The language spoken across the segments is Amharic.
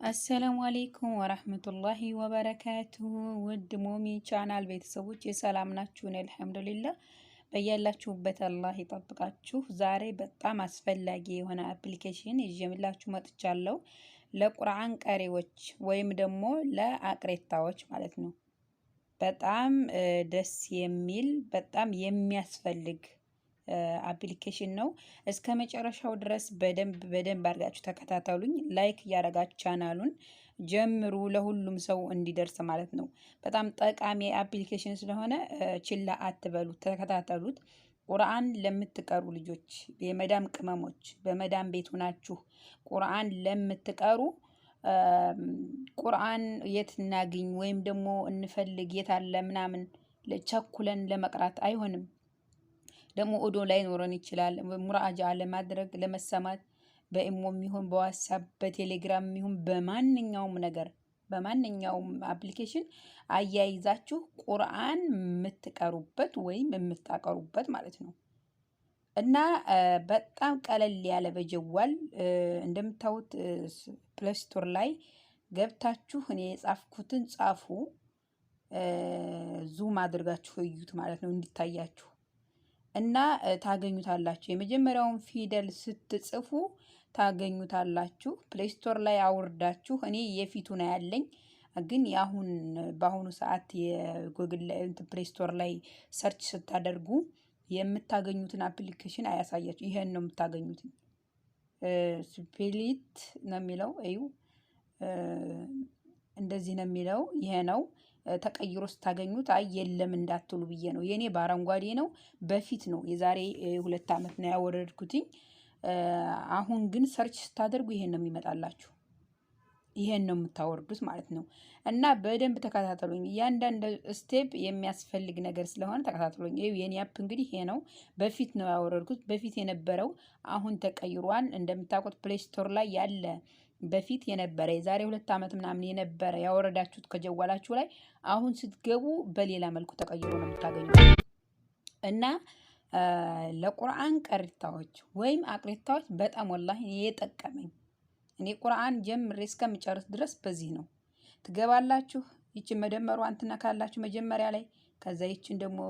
አሰላሙ አሌይኩም ወረህመቱላሂ ወበረካቱሁ። ውድ ሞሚ ቻናል ቤተሰቦች የሰላም ናችሁን? አልሐምዱሊላህ። በያላችሁበት አላህ ይጠብቃችሁ። ዛሬ በጣም አስፈላጊ የሆነ አፕሊኬሽን ይዤላችሁ መጥቻለሁ። ለቁርአን ቀሪዎች ወይም ደግሞ ለአቅሬታዎች ማለት ነው። በጣም ደስ የሚል በጣም የሚያስፈልግ አፕሊኬሽን ነው። እስከ መጨረሻው ድረስ በደንብ አድርጋችሁ ተከታተሉኝ። ላይክ እያደረጋችሁ ቻናሉን ጀምሩ፣ ለሁሉም ሰው እንዲደርስ ማለት ነው። በጣም ጠቃሚ አፕሊኬሽን ስለሆነ ችላ አትበሉት፣ ተከታተሉት። ቁርአን ለምትቀሩ ልጆች፣ የመዳም ቅመሞች፣ በመዳም ቤት ሆናችሁ ቁርአን ለምትቀሩ ቁርአን የት እናግኝ ወይም ደግሞ እንፈልግ የት አለ ምናምን ቸኩለን ለመቅራት አይሆንም። ደግሞ ኦዶ ላይ ኖረን ይችላል። ሙራጃ ለማድረግ ለመሰማት በኢሞም ይሁን በዋትስአፕ በቴሌግራም ይሁን በማንኛውም ነገር በማንኛውም አፕሊኬሽን አያይዛችሁ ቁርአን የምትቀሩበት ወይም የምታቀሩበት ማለት ነው። እና በጣም ቀለል ያለ በጀዋል እንደምታዩት ፕሌይ ስቶር ላይ ገብታችሁ እኔ የጻፍኩትን ጻፉ፣ ዙም አድርጋችሁ እዩት ማለት ነው እንዲታያችሁ እና ታገኙታላችሁ። የመጀመሪያውን ፊደል ስትጽፉ ታገኙታላችሁ። ፕሌይ ስቶር ላይ አውርዳችሁ እኔ የፊቱ ነው ያለኝ፣ ግን በአሁኑ ሰዓት የጉግል ፕሌይ ስቶር ላይ ሰርች ስታደርጉ የምታገኙትን አፕሊኬሽን አያሳያችሁ። ይሄን ነው የምታገኙት። ስፔሊት ነው የሚለው እዩ፣ እንደዚህ ነው የሚለው። ይሄ ነው ተቀይሮ ስታገኙት አይ የለም እንዳትሉ ብዬ ነው። የኔ በአረንጓዴ ነው፣ በፊት ነው የዛሬ 2 ዓመት ነው ያወረድኩትኝ። አሁን ግን ሰርች ስታደርጉ ይሄን ነው የሚመጣላችሁ። ይሄን ነው የምታወርዱት ማለት ነው። እና በደንብ ተከታተሉኝ። እያንዳንዱ ስቴፕ የሚያስፈልግ ነገር ስለሆነ ተከታተሉኝ። የኔ አፕ እንግዲህ ይሄ ነው። በፊት ነው ያወረድኩት። በፊት የነበረው አሁን ተቀይሯል። እንደምታውቁት ፕሌይ ስቶር ላይ ያለ በፊት የነበረ የዛሬ 2 ዓመት ምናምን የነበረ ያወረዳችሁት ከጀዋላችሁ ላይ አሁን ስትገቡ በሌላ መልኩ ተቀይሮ ነው የምታገኙት። እና ለቁርአን ቀሪታዎች ወይም አቅሪታዎች በጣም ወላሂ የጠቀመኝ እኔ ቁርአን ጀምሬ እስከምጨርስ ድረስ በዚህ ነው። ትገባላችሁ፣ ይችን መደመሯን ትነካላችሁ መጀመሪያ ላይ። ከዛ ይችን ደግሞ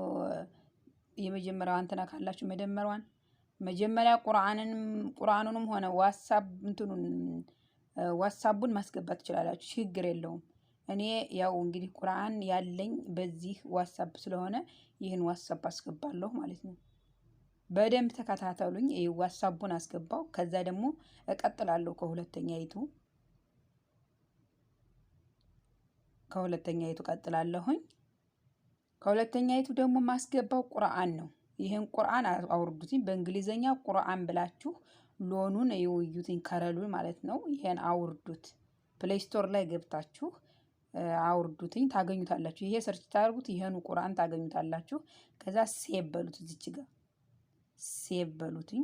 የመጀመሪያዋን ትነካላችሁ መደመሯን። መጀመሪያ ቁርአኑንም ሆነ ዋትስአፑን ማስገባት ትችላላችሁ፣ ችግር የለውም። እኔ ያው እንግዲህ ቁርአን ያለኝ በዚህ ዋትስአፕ ስለሆነ ይህን ዋትስአፕ አስገባለሁ ማለት ነው። በደንብ ተከታተሉኝ። ዋትስአፑን አስገባው። ከዛ ደግሞ እቀጥላለሁ ከሁለተኛይቱ ቀጥላለሁኝ። ከሁለተኛይቱ ደግሞ ማስገባው ቁርአን ነው። ይሄን ቁርአን አውርዱትኝ። በእንግሊዘኛ ቁርአን ብላችሁ ሎኑን ይውዩትኝ ከረሉን ማለት ነው። ይሄን አውርዱት። ፕሌይ ስቶር ላይ ገብታችሁ አውርዱትኝ፣ ታገኙታላችሁ። ይሄ ሰርች ታርጉት፣ ይሄኑ ቁርአን ታገኙታላችሁ። ከዛ ሴቭ በሉት፣ እዚች ጋር ሴቭ በሉትኝ።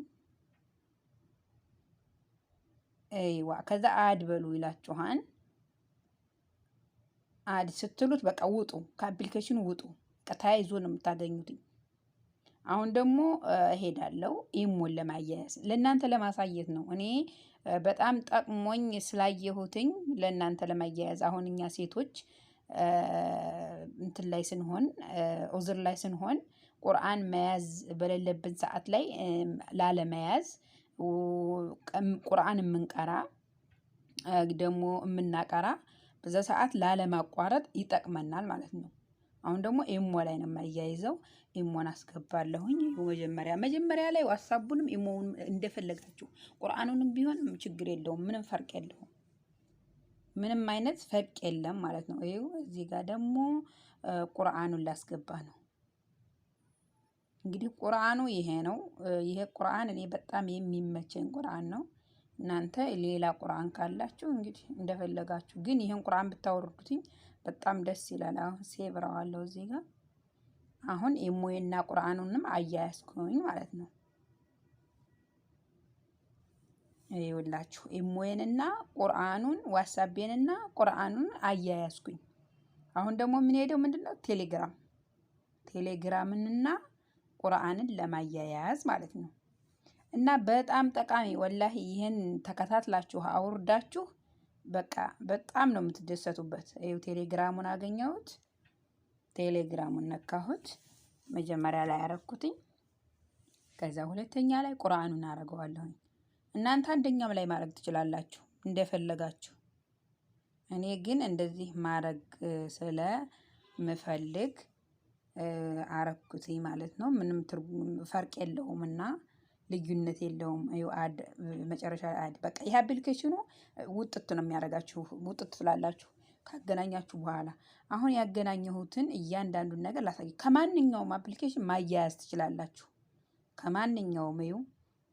አይዋ ከዛ አድ በሉ ይላችኋል። አድ ስትሉት በቃ ውጡ፣ ከአፕሊኬሽኑ ውጡ። ተያይዞ ነው የምታገኙትኝ። አሁን ደግሞ እሄዳለሁ ኢሞን ለማያያዝ ለእናንተ ለማሳየት ነው። እኔ በጣም ጠቅሞኝ ስላየሁትኝ ለእናንተ ለማያያዝ። አሁን እኛ ሴቶች እንትን ላይ ስንሆን ኡዝር ላይ ስንሆን ቁርአን መያዝ በሌለብን ሰዓት ላይ ላለመያዝ ቁርአን የምንቀራ ደግሞ የምናቀራ በዛ ሰዓት ላለማቋረጥ ይጠቅመናል ማለት ነው። አሁን ደግሞ ኢሞ ላይ ነው የማያይዘው። ኢሞን አስገባለሁኝ። መጀመሪያ ላይ ዋትስአፑንም ኢሞውን እንደፈለጋችሁ ቁርአኑንም ቢሆን ችግር የለውም፣ ምንም ፈርቅ የለውም፣ ምንም አይነት ፈርቅ የለም ማለት ነው። ይኸው እዚህ ጋር ደግሞ ቁርአኑን ላስገባ ነው። እንግዲህ ቁርአኑ ይሄ ነው። ይሄ ቁርአን እኔ በጣም የሚመቸኝ ቁርአን ነው። እናንተ ሌላ ቁርአን ካላችሁ እንግዲህ እንደፈለጋችሁ፣ ግን ይሄን ቁርአን ብታወርዱትኝ በጣም ደስ ይላል። አሁን ሴቭ ረዋለሁ እዚህ ጋር። አሁን ኢሞዬና ቁርአኑንም አያያዝኩኝ ማለት ነው። ይኸውላችሁ ኢሞዬንና ቁርአኑን ዋትስአፔንና ቁርአኑን አያያዝኩኝ። አሁን ደግሞ የምንሄደው ምንድነው ቴሌግራምንና ቁርአንን ለማያያዝ ማለት ነው። እና በጣም ጠቃሚ ወላሂ። ይህን ተከታትላችሁ አውርዳችሁ በቃ በጣም ነው የምትደሰቱበት። ይኸው ቴሌግራሙን አገኘሁት። ቴሌግራሙን ነካሁት። መጀመሪያ ላይ አረኩትኝ። ከዛ ሁለተኛ ላይ ቁርአኑን አረገዋለሁኝ። እናንተ አንደኛም ላይ ማድረግ ትችላላችሁ እንደፈለጋችሁ። እኔ ግን እንደዚህ ማድረግ ስለምፈልግ አረኩትኝ ማለት ነው። ምንም ፈርቅ የለውምና ልዩነት የለውም። አድ መጨረሻ አድ በቃ ይሄ አፕሊኬሽኑ ውጥት ነው የሚያደርጋችሁ። ውጥት ትላላችሁ ካገናኛችሁ በኋላ። አሁን ያገናኘሁትን እያንዳንዱን ነገር ላሳይ። ከማንኛውም አፕሊኬሽን ማያያዝ ትችላላችሁ። ከማንኛውም ይኸው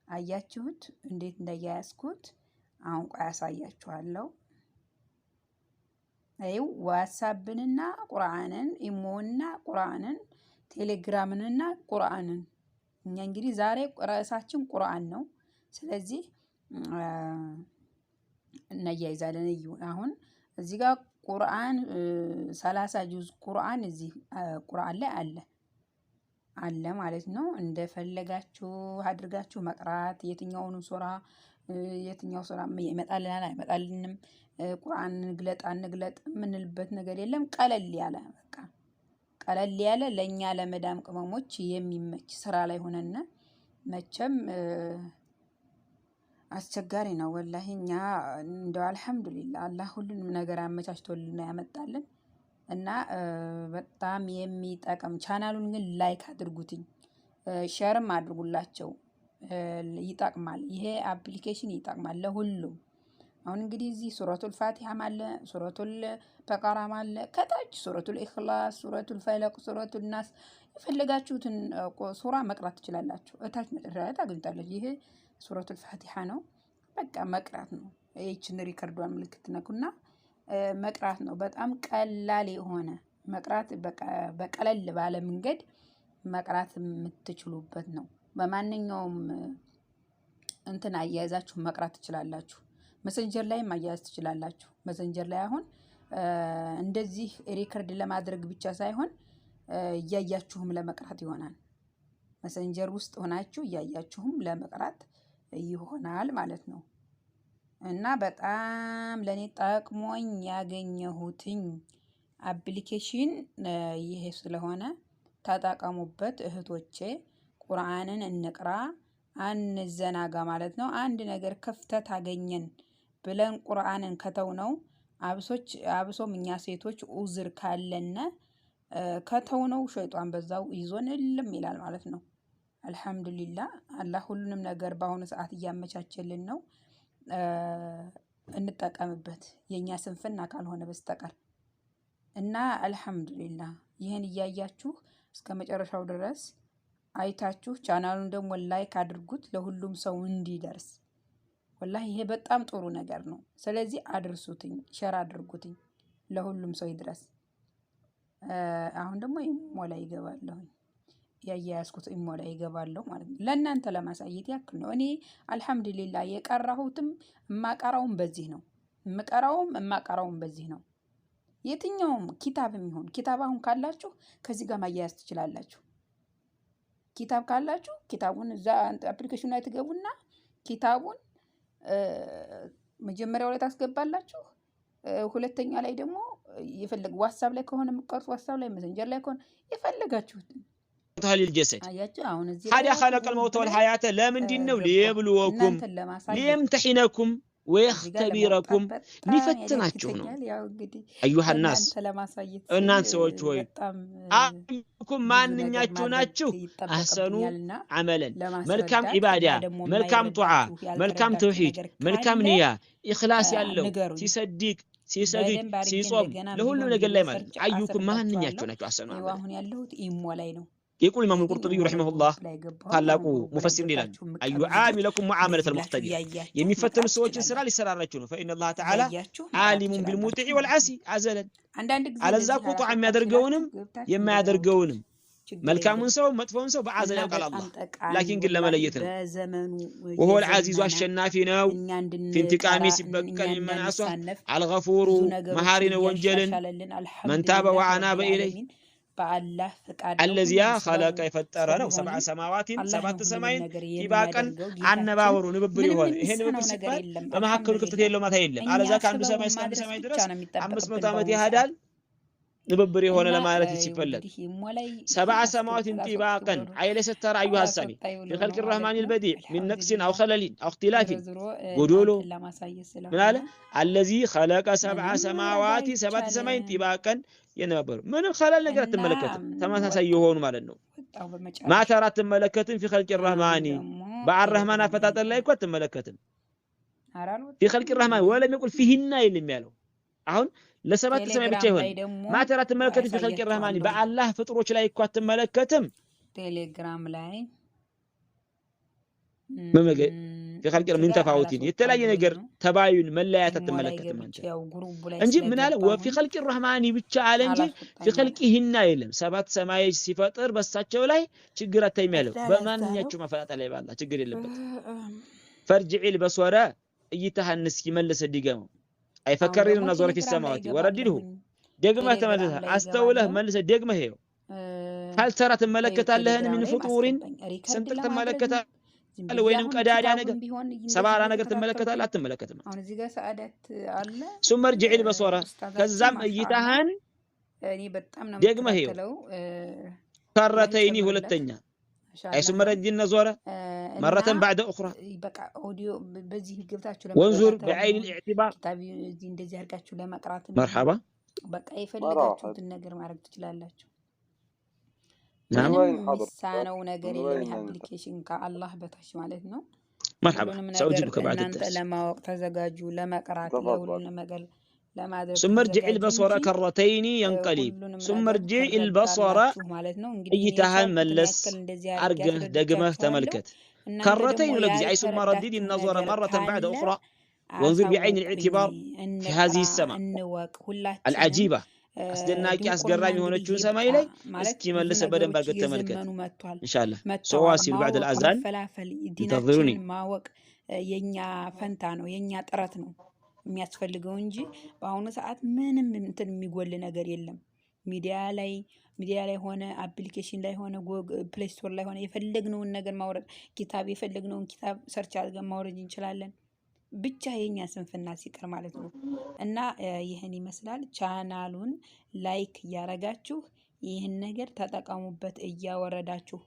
አያችሁት እንዴት እንዳያያዝኩት። አሁን ቆይ አሳያችኋለሁ። ይኸው ዋትስአፕንና ቁርአንን፣ ኢሞና ቁርአንን፣ ቴሌግራምንና ቁርአንን። እኛ እንግዲህ ዛሬ ርዕሳችን ቁርአን ነው። ስለዚህ እናያይዛለን። እዩ አሁን እዚህ ጋር ቁርአን 30 ጁዝ ቁርአን እዚህ ቁርአን ላይ አለ ማለት ነው። እንደፈለጋችሁ አድርጋችሁ መቅራት። የትኛውን ሱራ ይመጣልናል አይመጣልንም፣ ቁርአን እንግለጥ አንግለጥ የምንልበት ነገር የለም። ቀለል ያለ በቃ ቀለል ያለ ለኛ ለመዳም ቅመሞች የሚመች ስራ ላይ ሆነን መቼም አስቸጋሪ ነው ወላሂ። እኛ እንደው አልሐምዱሊላህ አላህ ሁሉንም ነገር አመቻችቶልን ያመጣልን እና በጣም የሚጠቅም ቻናሉን ግን ላይክ አድርጉትኝ፣ ሼርም አድርጉላቸው። ይጠቅማል። ይሄ አፕሊኬሽን ይጠቅማል ለሁሉም። አሁን እንግዲህ እዚህ ሱረቱል ፋቲሃም አለ፣ ሱረቱል በቀራም አለ፣ ከታች ሱረቱል ኢኽላስ፣ ሱረቱል ፈለቅ፣ ሱረቱል ናስ የፈለጋችሁትን ሱራ መቅራት ትችላላችሁ። እታች መጨረሻ ላይ ታገኙታላችሁ። ይሄ ሱረቱል ፋቲሃ ነው። በቃ መቅራት ነው። ይህችን ሪከርዷን ምልክት ነኩና መቅራት ነው። በጣም ቀላል የሆነ መቅራት በቀለል ባለ መንገድ መቅራት የምትችሉበት ነው። በማንኛውም እንትን አያያዛችሁ መቅራት ትችላላችሁ። መሰንጀር ላይ ማያያዝ ትችላላችሁ። መሰንጀር ላይ አሁን እንደዚህ ሪከርድ ለማድረግ ብቻ ሳይሆን እያያችሁም ለመቅራት ይሆናል። መሰንጀር ውስጥ ሆናችሁ እያያችሁም ለመቅራት ይሆናል ማለት ነው። እና በጣም ለኔ ጠቅሞኝ ያገኘሁትኝ አፕሊኬሽን ይሄ ስለሆነ ተጠቀሙበት እህቶቼ። ቁርአንን እንቅራ፣ አንዘናጋ ማለት ነው። አንድ ነገር ክፍተት አገኘን ብለን ቁርአንን ከተው ነው አብሶም እኛ ሴቶች ኡዝር ካለነ ከተው ነው ሸይጣን በዛው ይዞን እልም ይላል ማለት ነው። አልሐምዱሊላህ አላህ ሁሉንም ነገር በአሁኑ ሰዓት እያመቻቸልን ነው። እንጠቀምበት የኛ ስንፍና ካልሆነ በስተቀር እና አልሐምዱሊላህ ይህን እያያችሁ እስከ መጨረሻው ድረስ አይታችሁ ቻናሉን ደግሞ ላይክ አድርጉት ለሁሉም ሰው እንዲደርስ። ወላሂ ይሄ በጣም ጥሩ ነገር ነው። ስለዚህ አድርሱትኝ፣ ሸር አድርጉትኝ ለሁሉም ሰው ይድረስ። አሁን ደግሞ ኢሞ ላይ ይገባለሁ። ያያያዝኩት ኢሞ ላይ ይገባለሁ ማለት ነው። ለእናንተ ለማሳየት ያክል ነው። እኔ አልሐምዱሊላህ የቀራሁትም የማቀራውም በዚህ ነው። የማቀራውም በዚህ ነው። የትኛውም ኪታብም ይሁን ኪታብ አሁን ካላችሁ ከዚህ ጋር ማያያዝ ትችላላችሁ። ኪታብ ካላችሁ ኪታቡን እዛ አፕሊኬሽኑ ላይ ትገቡና ኪታቡን መጀመሪያው ላይ ታስገባላችሁ። ሁለተኛ ላይ ደግሞ የፈለግ ዋትስአፕ ላይ ከሆነ የምትቀርጹ ዋትስአፕ ላይ፣ መሰንጀር ላይ ከሆነ የፈለጋችሁትን للجسد هذا خلق الموت والحياة لا من دينه ليبلوكم ليمتحنكم ويختبركم ليفتناችሁ ነው። أيها الناس እናንተ ሰዎች ሆይ አኩም ማንኛችሁ ናችሁ አህሰኑ عملا መልካም ዒባዳ፣ መልካም ጡዓ፣ መልካም ተውሂድ፣ መልካም ንያ፣ ኢኽላስ ያለው ሲሰድቅ ሲሰግድ ሲጾም ለሁሉ ነገር ላይ ማለት አዩኩም ማንኛችሁ ናችሁ አህሰኑ عملا። አሁን ያለሁት ኢሞ ላይ ነው። يقول الإمام القرطبي رحمه الله قال لكم مفسر لنا أن يعاملكم معاملة المقتدي يمفتن السوء سرا لسرارته فإن الله تعالى عالم بالمطيع والعاصي عزلا على الزاكو طعم يدرجونم يما يدرجونم ملكامون سو مطفون سو بعزل قال الله لكن قل لما ليتنا وهو العزيز والشنافي نو في انتقامي سبقا من عصى الغفور مهارنا وانجل من تاب وعناب إليه በአላህ ፍቃድ ነው الذي خلق يفطر ነው 7 ሰማዋትን 7 ሰማይን ጢባቀን አነባበሩ ንብብር ይሆነ ይሄ ንብብር ሲባል በመሐከሉ ክፍተት የለው ማለት አይደለም አለዛ ከአንዱ ሰማይ እስከ አንዱ ሰማይ ድረስ 500 ዓመት ይሄዳል ንብብር የሆነ ለማለት ሲፈለግ 7 ሰማዋትን ጢባቀን አይለ ስተር አዩሃ ሰሚ بخلق الرحمن البديع من نقص او خلل او اختلاف ጎዶሎ ምን አለ الذي خلق 7 ሰማዋት 7 ሰማይን ጢባቀን የነበሩ ምንም خلل ነገር አትመለከትም ተመሳሳይ የሆኑ ማለት ነው ማተራ አትመለከትም في خلق الرحمن በአርህማን አፈጣጠር ላይ እኮ አትመለከትም في خلق الرحمن ولم يقل فيهن ይልም ያለው አሁን ለሰባት ሰማይ ብቻ ይሆን ማተራ አትመለከትም في خلق الرحمن በአላህ ፍጥሮች ላይ እኮ አትመለከትም ቴሌግራም ላይ في خلق من تفاوتين የተለያየ ነገር ተባዩን መለያየት አትመለከትም አንተ እንጂ ምን አለ وفي خلق الرحمن ብቻ አለ እንጂ في خلقهن አይልም ሰባት ሰማይ ሲፈጥር በሳቸው ላይ ችግር አታይም ያለው በማንኛቸው መፈጣጠር ላይ ባላ ችግር የለበት فرجع البصر እይታህን እስኪ መልሰ ዲገመው አይፈከረን نظر في السماوات وردده ደግመህ ተመለሰ አስተውለህ መልሰ ደግመህ ይኸው هل ترى ትመለከታለህን من فطور ስንጥቅ ትመለከታለህ ወይንም ቀዳዳ ነገር ሰባራ ነገር ትመለከታለህ አትመለከትም አሁን እዚህ ጋር ሰዓዳት አለ ثم ارجع البصر ከዛም እይታህን እኔ በጣም ነው ደግመህ ከረተይኒ ሁለተኛ አይ ثم ارجع النظر مرة بعد اخرى በቃ ኦዲዮ በዚህ ገብታችሁ وانظر بعين الاعتبار ታቢ እዚህ እንደዚህ አድርጋችሁ ለማቅራት مرحبا በቃ የፈለጋችሁትን ነገር ማድረግ ትችላላችሁ نعم ሳነው ነገር የለም አፕሊኬሽን ከአላህ በታች ማለት ነው مرحبا سأجيبك بعد الدرس ለማወቅ ተዘጋጁ ለማቅራት ለሁሉንም ነገር ለማድረግ ثم ارجع البصر كرتين ينقلب ثم ارجع البصر እይታህን መለስ አርገህ ደግመህ ተመልከት كرتين ለጊዜ አይ ثم ردد النظر مرة بعد أخرى وانظر بعين الاعتبار في هذه السماء العجيبة አስደናቂ አስገራሚ ሆነችውን ሰማይ ላይ እስኪ መልሰ በደንብ አድርገህ ተመልከት ኢንሻአላህ ሰዋሲል بعد الاذان انتظروني ማወቅ የኛ ፈንታ ነው የኛ ጥረት ነው የሚያስፈልገው እንጂ በአሁኑ ሰዓት ምንም እንትን የሚጎል ነገር የለም ሚዲያ ላይ ሆነ አፕሊኬሽን ላይ ሆነ ፕሌይ ስቶር ላይ ሆነ የፈለግነውን ነገር ማውረድ የፈለግነውን ኪታብ ሰርች አድርገን ማውረድ እንችላለን ብቻ የኛ ስንፍና ሲቀር ማለት ነው እና ይሄን ይመስላል ቻናሉን ላይክ ያረጋችሁ ይሄን ነገር ተጠቀሙበት እያወረዳችሁ